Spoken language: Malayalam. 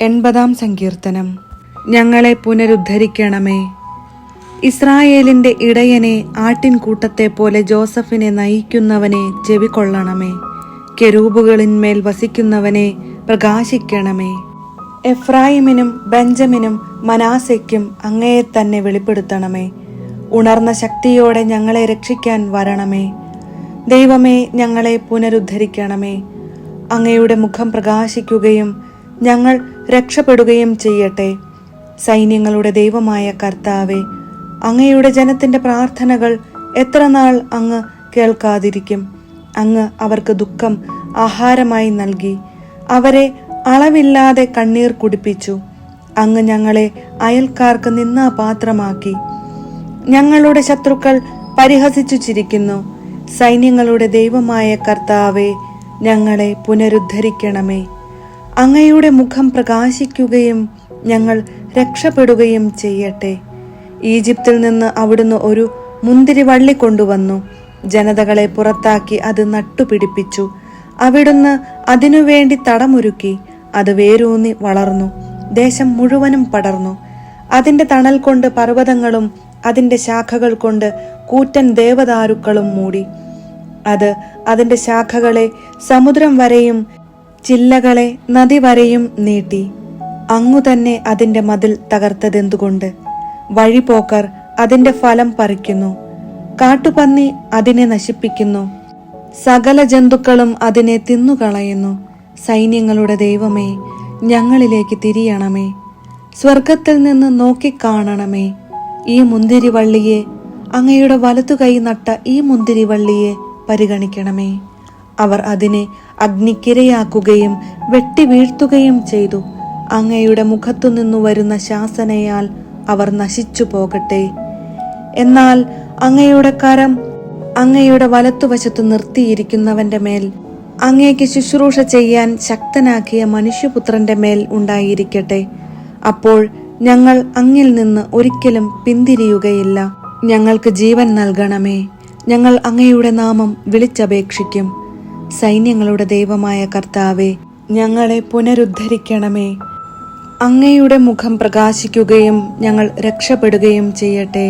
80-ാം സങ്കീർത്തനം. ഞങ്ങളെ പുനരുദ്ധരിക്കണമേ. ഇസ്രായേലിന്റെ ഇടയനെ, ആട്ടിൻകൂട്ടത്തെ പോലെ ജോസഫിനെ നയിക്കുന്നവനെ ചെവികൊള്ളണമേ. കെരൂബുകളിന്മേൽ വസിക്കുന്നവനെ പ്രകാശിക്കണമേ. എഫ്രായിമിനും ബെഞ്ചമിനും മനാസയ്ക്കും അങ്ങയെ തന്നെ വെളിപ്പെടുത്തണമേ. ഉണർന്ന ശക്തിയോടെ ഞങ്ങളെ രക്ഷിക്കാൻ വരണമേ. ദൈവമേ, ഞങ്ങളെ പുനരുദ്ധരിക്കണമേ. അങ്ങയുടെ മുഖം പ്രകാശിക്കുകയും ഞങ്ങൾ രക്ഷപ്പെടുകയും ചെയ്യട്ടെ. സൈന്യങ്ങളുടെ ദൈവമായ കർത്താവേ, അങ്ങയുടെ ജനത്തിന്റെ പ്രാർത്ഥനകൾ എത്ര നാൾ അങ്ങ് കേൾക്കാതിരിക്കും? അങ്ങ് അവർക്ക് ദുഃഖം ആഹാരമായി നൽകി, അവരെ അളവില്ലാതെ കണ്ണീർ കുടിപ്പിച്ചു. അങ്ങ് ഞങ്ങളെ അയൽക്കാർക്ക് നിന്ദാപാത്രമാക്കി. ഞങ്ങളുടെ ശത്രുക്കൾ പരിഹസിച്ചു ചിരിക്കുന്നു. സൈന്യങ്ങളുടെ ദൈവമായ കർത്താവേ, ഞങ്ങളെ പുനരുദ്ധരിക്കണമേ. അങ്ങയുടെ മുഖം പ്രകാശിക്കുകയും ഞങ്ങൾ രക്ഷപ്പെടുകയും ചെയ്യട്ടെ. ഈജിപ്തിൽ നിന്ന് അവിടുന്ന് ഒരു മുന്തിരിവള്ളി കൊണ്ടുവന്നു. ജനതകളെ പുറത്താക്കി അത് നട്ടുപിടിപ്പിച്ചു. അവിടുന്ന് അതിനുവേണ്ടി തടമൊരുക്കി. അത് വേരൂന്നി വളർന്നു, ദേശം മുഴുവനും പടർന്നു. അതിന്റെ തണൽ കൊണ്ട് പർവ്വതങ്ങളും അതിന്റെ ശാഖകൾ കൊണ്ട് കൂറ്റൻ ദേവദാരുക്കളും മൂടി. അത് അതിന്റെ ശാഖകളെ സമുദ്രം വരെയും ചില്ലകളെ നദി വരെയും നീട്ടി. അങ്ങു തന്നെ അതിന്റെ മതിൽ തകർത്തതെന്തുകൊണ്ട്? വഴിപോക്കർ അതിന്റെ ഫലം പറിക്കുന്നു. കാട്ടുപന്നി അതിനെ നശിപ്പിക്കുന്നു. സകല ജന്തുക്കളും അതിനെ തിന്നുകളയുന്നു. സൈന്യങ്ങളുടെ ദൈവമേ, ഞങ്ങളിലേക്ക് തിരിയണമേ. സ്വർഗത്തിൽ നിന്ന് നോക്കിക്കാണണമേ. ഈ മുന്തിരിവള്ളിയെ, അങ്ങയുടെ വലതുകൈ നട്ട ഈ മുന്തിരിവള്ളിയെ പരിഗണിക്കണമേ. അവർ അതിനെ അഗ്നിക്കിരയാക്കുകയും വെട്ടി വീഴ്ത്തുകയും ചെയ്തു. അങ്ങയുടെ മുഖത്തുനിന്നു വരുന്ന ശാസനയാൽ അവർ നശിച്ചു പോകട്ടെ. എന്നാൽ അങ്ങയുടെ കരം അങ്ങയുടെ വലത്തുവശത്തു നിർത്തിയിരിക്കുന്നവന്റെ മേൽ, അങ്ങേക്ക് ശുശ്രൂഷ ചെയ്യാൻ ശക്തനാക്കിയ മനുഷ്യപുത്രന്റെ മേൽ ഉണ്ടായിരിക്കട്ടെ. അപ്പോൾ ഞങ്ങൾ അങ്ങിൽ നിന്ന് ഒരിക്കലും പിന്തിരിയുകയില്ല. ഞങ്ങൾക്ക് ജീവൻ നൽകണമേ. ഞങ്ങൾ അങ്ങയുടെ നാമം വിളിച്ചപേക്ഷിക്കും. സൈന്യങ്ങളുടെ ദൈവമായ കർത്താവേ, ഞങ്ങളെ പുനരുദ്ധരിക്കണമേ. അങ്ങയുടെ മുഖം പ്രകാശിക്കുകയും ഞങ്ങൾ രക്ഷപ്പെടുകയും ചെയ്യട്ടെ.